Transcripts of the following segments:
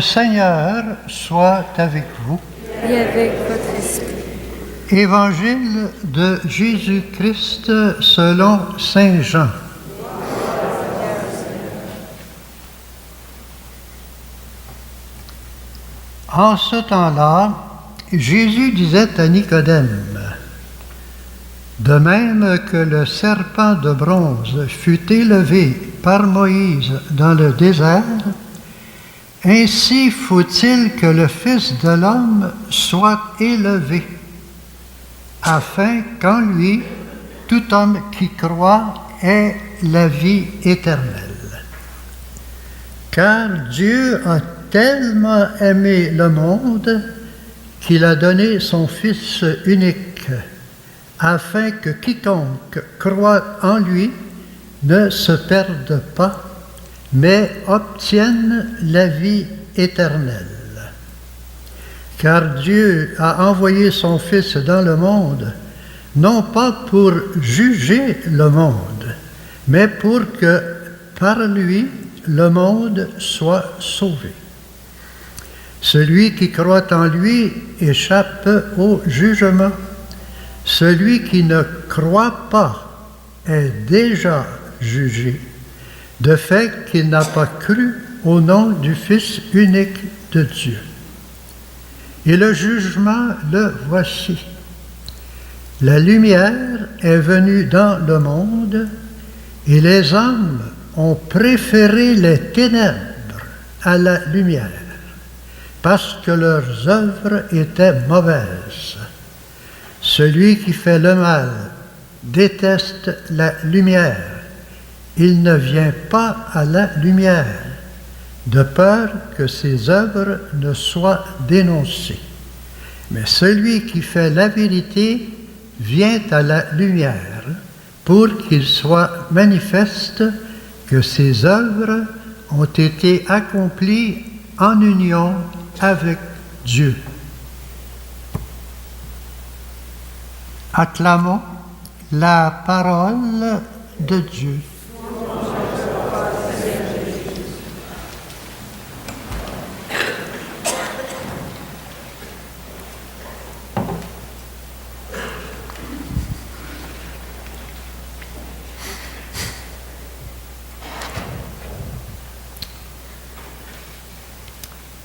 Le Seigneur soit avec vous. Et avec votre esprit. Évangile de Jésus-Christ selon saint Jean. En ce temps-là, Jésus disait à Nicodème, « De même que le serpent de bronze fut élevé par Moïse dans le désert, ainsi faut-il que le Fils de l'homme soit élevé, afin qu'en lui, tout homme qui croit ait la vie éternelle. Car Dieu a tellement aimé le monde qu'il a donné son Fils unique, afin que quiconque croit en lui ne se perde pas, mais obtienne la vie éternelle. Car Dieu a envoyé son Fils dans le monde, non pas pour juger le monde, mais pour que par lui le monde soit sauvé. Celui qui croit en lui échappe au jugement. Celui qui ne croit pas est déjà jugé, de fait qu'il n'a pas cru au nom du Fils unique de Dieu. Et le jugement, le voici. La lumière est venue dans le monde, et les hommes ont préféré les ténèbres à la lumière, parce que leurs œuvres étaient mauvaises. Celui qui fait le mal déteste la lumière. Il ne vient pas à la lumière, de peur que ses œuvres ne soient dénoncées. Mais celui qui fait la vérité vient à la lumière, pour qu'il soit manifeste que ses œuvres ont été accomplies en union avec Dieu. Acclamons la parole de Dieu.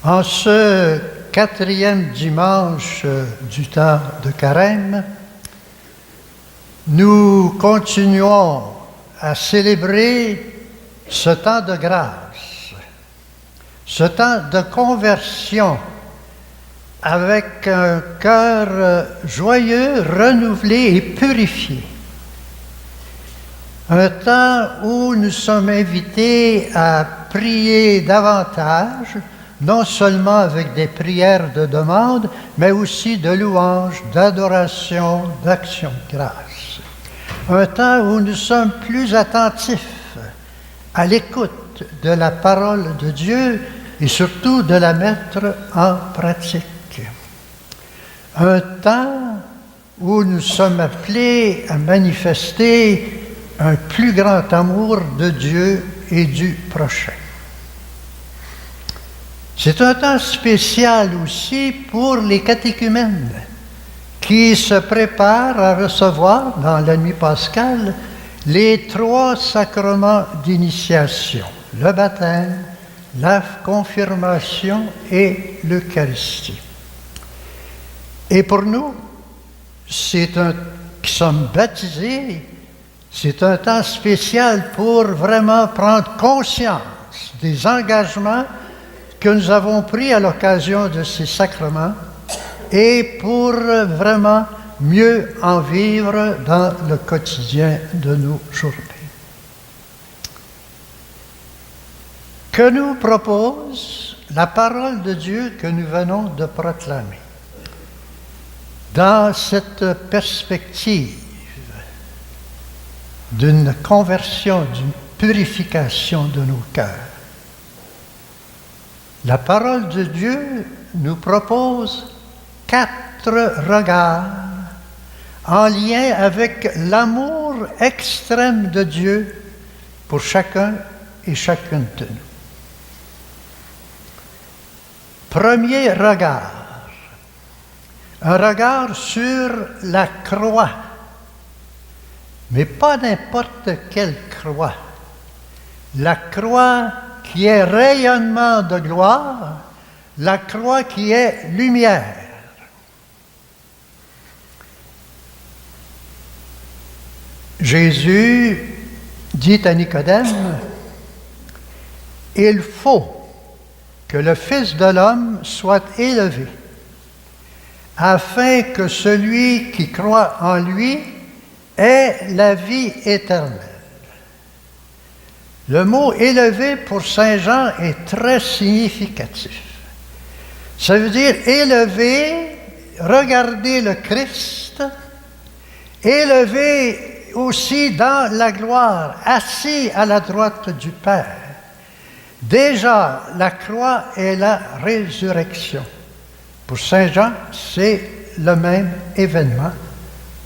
En ce 4e dimanche du temps de Carême, nous continuons à célébrer ce temps de grâce, ce temps de conversion avec un cœur joyeux, renouvelé et purifié. Un temps où nous sommes invités à prier davantage, non seulement avec des prières de demande, mais aussi de louange, d'adoration, d'action de grâce. Un temps où nous sommes plus attentifs à l'écoute de la parole de Dieu et surtout de la mettre en pratique. Un temps où nous sommes appelés à manifester un plus grand amour de Dieu et du prochain. C'est un temps spécial aussi pour les catéchumènes qui se préparent à recevoir dans la nuit pascale les 3 sacrements d'initiation, le baptême, la confirmation et l'Eucharistie. Et pour nous, qui sommes baptisés, c'est un temps spécial pour vraiment prendre conscience des engagements que nous avons pris à l'occasion de ces sacrements et pour vraiment mieux en vivre dans le quotidien de nos journées. Que nous propose la parole de Dieu que nous venons de proclamer? Dans cette perspective d'une conversion, d'une purification de nos cœurs, la parole de Dieu nous propose 4 regards en lien avec l'amour extrême de Dieu pour chacun et chacune de nous. premier regard, un regard sur la croix, mais pas n'importe quelle croix. La croix qui est rayonnement de gloire, la croix qui est lumière. Jésus dit à Nicodème, « Il faut que le Fils de l'homme soit élevé, afin que celui qui croit en lui ait la vie éternelle. » Le mot « élevé » pour Saint Jean est très significatif. Ça veut dire élevé, regarder le Christ, élevé aussi dans la gloire, assis à la droite du Père. Déjà, la croix est la résurrection. Pour Saint Jean, c'est le même événement.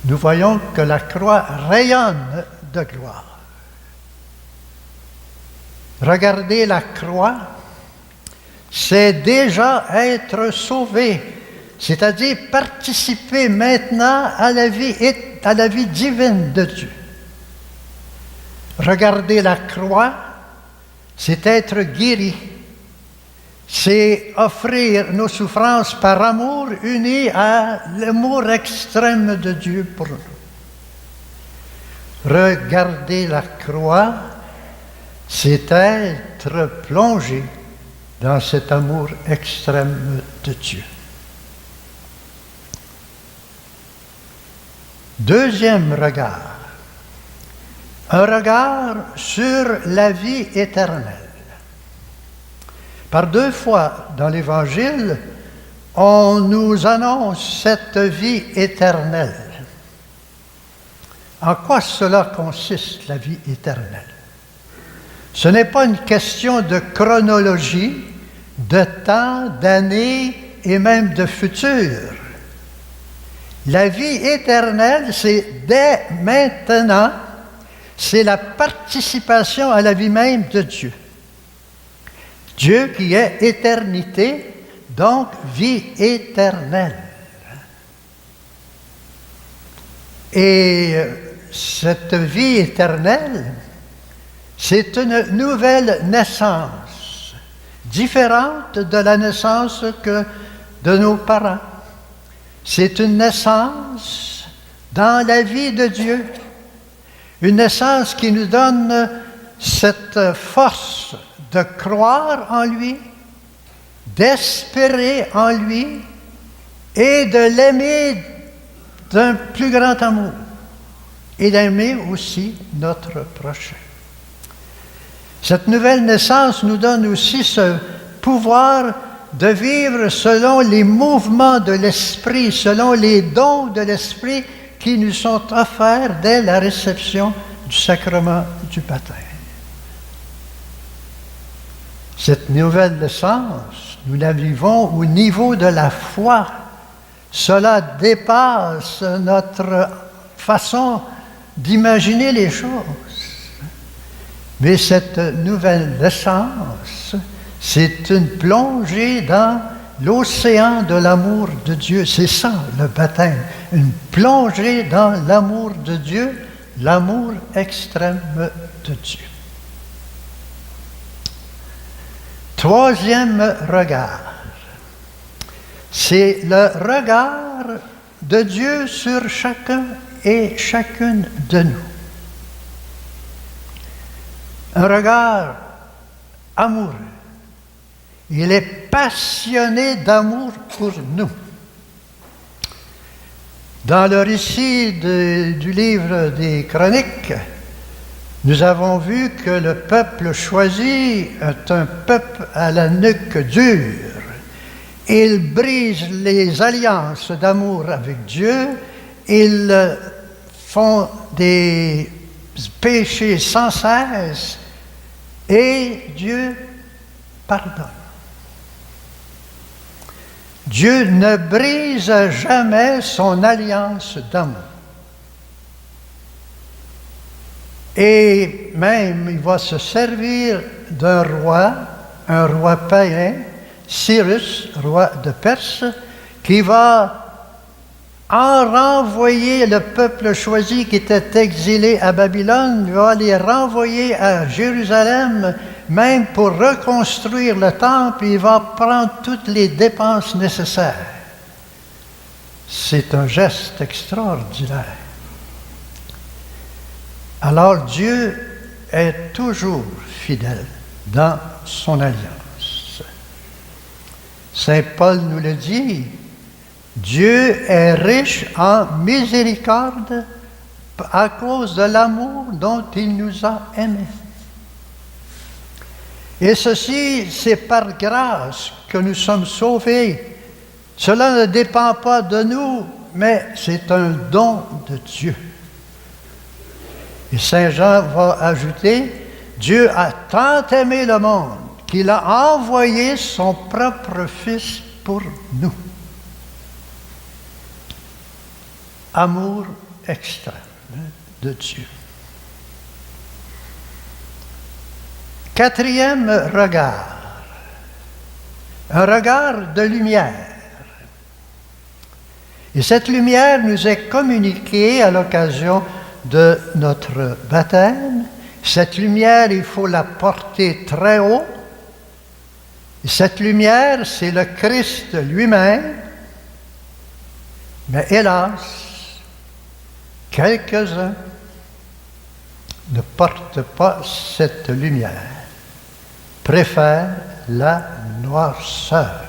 Nous voyons que la croix rayonne de gloire. Regarder la croix, c'est déjà être sauvé, c'est-à-dire participer maintenant à la vie divine de Dieu. Regarder la croix, c'est être guéri, c'est offrir nos souffrances par amour uni à l'amour extrême de Dieu pour nous. Regarder la croix, c'est être plongé dans cet amour extrême de Dieu. Deuxième regard, un regard sur la vie éternelle. Par deux fois dans l'Évangile, on nous annonce cette vie éternelle. En quoi cela consiste, la vie éternelle? Ce n'est pas une question de chronologie, de temps, d'années et même de futur. La vie éternelle, c'est dès maintenant, c'est la participation à la vie même de Dieu. Dieu qui est éternité, donc vie éternelle. Et cette vie éternelle, c'est une nouvelle naissance, différente de la naissance de nos parents. C'est une naissance dans la vie de Dieu, une naissance qui nous donne cette force de croire en lui, d'espérer en lui et de l'aimer d'un plus grand amour et d'aimer aussi notre prochain. Cette nouvelle naissance nous donne aussi ce pouvoir de vivre selon les mouvements de l'Esprit, selon les dons de l'Esprit qui nous sont offerts dès la réception du sacrement du baptême. Cette nouvelle naissance, nous la vivons au niveau de la foi. Cela dépasse notre façon d'imaginer les choses. Mais cette nouvelle naissance, c'est une plongée dans l'océan de l'amour de Dieu. C'est ça, le baptême. Une plongée dans l'amour de Dieu, l'amour extrême de Dieu. Troisième regard, c'est le regard de Dieu sur chacun et chacune de nous. Un regard amoureux. Il est passionné d'amour pour nous. Dans le récit du livre des Chroniques, nous avons vu que le peuple choisi est un peuple à la nuque dure. Il brise les alliances d'amour avec Dieu, ils font des péchés sans cesse et Dieu pardonne. Dieu ne brise jamais son alliance d'amour. Et même, il va se servir d'un roi, un roi païen, Cyrus, roi de Perse, qui va en renvoyer le peuple choisi qui était exilé à Babylone, il va les renvoyer à Jérusalem, même pour reconstruire le temple, il va prendre toutes les dépenses nécessaires. C'est un geste extraordinaire. Alors Dieu est toujours fidèle dans son alliance. Saint Paul nous le dit, Dieu est riche en miséricorde à cause de l'amour dont il nous a aimés. Et ceci, c'est par grâce que nous sommes sauvés. Cela ne dépend pas de nous, mais c'est un don de Dieu. Et Saint Jean va ajouter, Dieu a tant aimé le monde qu'il a envoyé son propre Fils pour nous. Amour extrême de Dieu. Quatrième regard, un regard de lumière. Et cette lumière nous est communiquée à l'occasion de notre baptême. Cette lumière, il faut la porter très haut. Et cette lumière, c'est le Christ lui-même. Mais hélas, quelques-uns ne portent pas cette lumière, préfèrent la noirceur.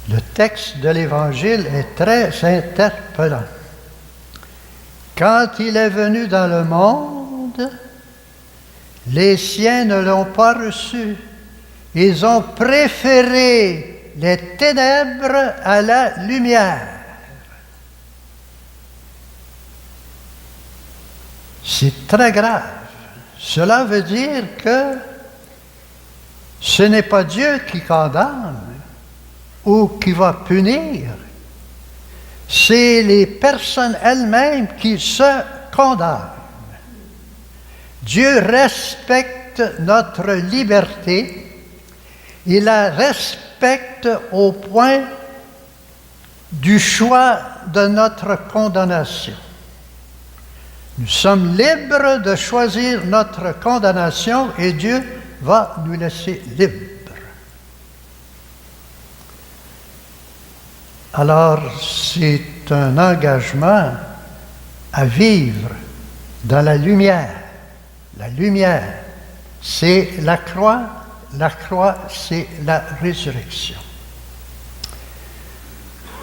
Le texte de l'Évangile est très interpellant. Quand il est venu dans le monde, les siens ne l'ont pas reçu. Ils ont préféré les ténèbres à la lumière. C'est très grave. Cela veut dire que ce n'est pas Dieu qui condamne ou qui va punir. C'est les personnes elles-mêmes qui se condamnent. Dieu respecte notre liberté. Il la respecte au point du choix de notre condamnation. Nous sommes libres de choisir notre condamnation et Dieu va nous laisser libres. Alors, c'est un engagement à vivre dans la lumière. La lumière, c'est la croix. La croix, c'est la résurrection.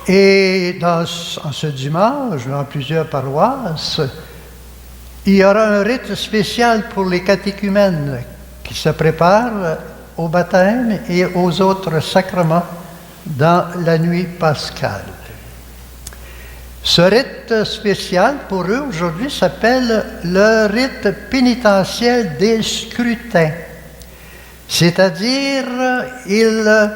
Et en ce dimanche, dans plusieurs paroisses, il y aura un rite spécial pour les catéchumènes qui se préparent au baptême et aux autres sacrements dans la nuit pascale. Ce rite spécial pour eux aujourd'hui s'appelle le rite pénitentiel des scrutins. C'est-à-dire, ils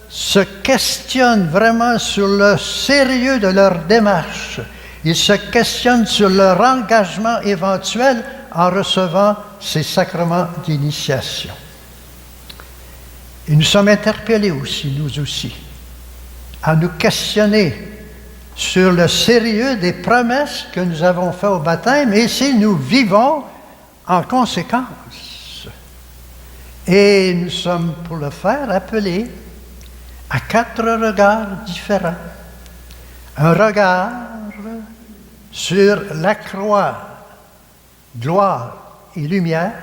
se questionnent vraiment sur le sérieux de leur démarche. Ils se questionnent sur leur engagement éventuel en recevant ces sacrements d'initiation. Et nous sommes interpellés aussi, nous aussi, à nous questionner sur le sérieux des promesses que nous avons faites au baptême et si nous vivons en conséquence. Et nous sommes, pour le faire, appelés à 4 regards différents. Un regard sur la croix, gloire et lumière.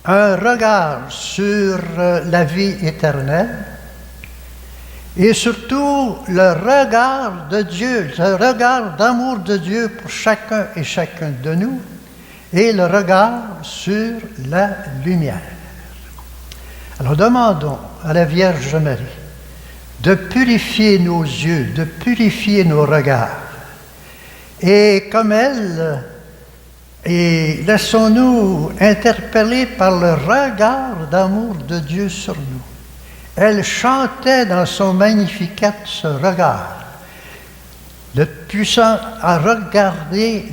Un regard sur la vie éternelle. Et surtout, le regard de Dieu, le regard d'amour de Dieu pour chacun et chacun de nous, et le regard sur la lumière. Alors demandons à la Vierge Marie de purifier nos yeux, de purifier nos regards. Et comme elle, et laissons-nous interpeller par le regard d'amour de Dieu sur nous. Elle chantait dans son Magnificat ce regard, le puissant à regarder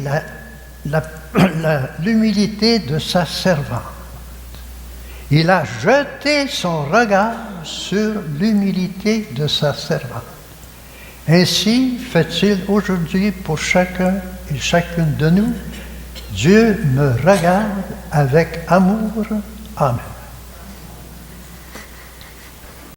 l'humilité de sa servante. Il a jeté son regard sur l'humilité de sa servante. Ainsi fait-il aujourd'hui pour chacun et chacune de nous. Dieu me regarde avec amour. Amen.